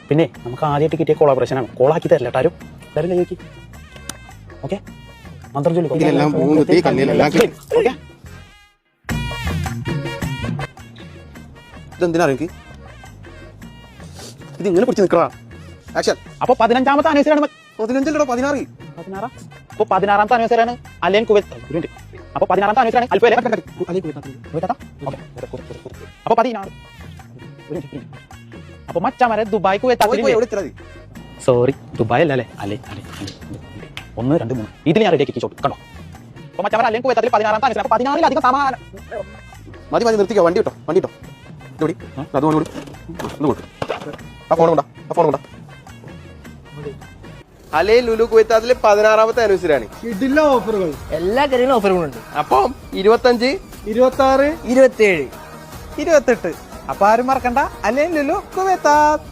പിന്നെ നമുക്ക് ആദ്യമായിട്ട് കിട്ടിയ കൊളാബറേഷനാണ്. കോളാക്കി തരില്ല കേട്ടോ ആരും. എല്ലാവരും കൈ നോക്കി. ഓക്കെ, മന്ത്രജോലി ഓക്കെ. ഇതെന്തിനാ എനിക്ക് ഇത് ഇങ്ങനെ പിടിച്ച് നിൽക്കണ ആക്ഷൻ. അപ്പൊ 15ാമത്തെ ആനിവേഴ്സറിയാണ്. 15 16 അപ്പൊ 16ാമത്തെ ആനിവേഴ്സറിയാണ് അലൈൻ കുവൈത്ത്. അപ്പൊ 16ാമത്തെ ആനിവേഴ്സറിയാണ് അൽഫയിലെ. അപ്പൊ 16 അപ്പൊ മച്ചാമാരെ ദുബായ് കുവൈത്ത്. സോറി, ദുബായ് അല്ലേ? അല്ലേ 1 2 3 ഇതിൽ ഞാൻ റെഡിയാക്കി ചോട്ട് കണ്ടോ. അപ്പൊ മച്ചാമാരെ അലൈൻ കുവൈത്തിൽ 16ാമത്തെ ആനിവേഴ്സറി. അപ്പൊ 16-ലധികം സമാധാനം. മതി നിർത്തിക്കോ. വണ്ടി കിട്ടോ അതുകൊണ്ട് ആ ഫോൺ കൊണ്ടാ അലൈൻ ലുലു കുവൈത്താത്തില് 16ാമത്തെ ആനിവേഴ്സറി ആണ്. ഇതില്ല ഓഫറുകൾ, എല്ലാ കാര്യങ്ങളും ഓഫറുകളുണ്ട്. അപ്പം 25 26 27 28. അപ്പൊ ആരും മറക്കണ്ട, അലൈൻ ലുലു കുവൈത്താത്ത്.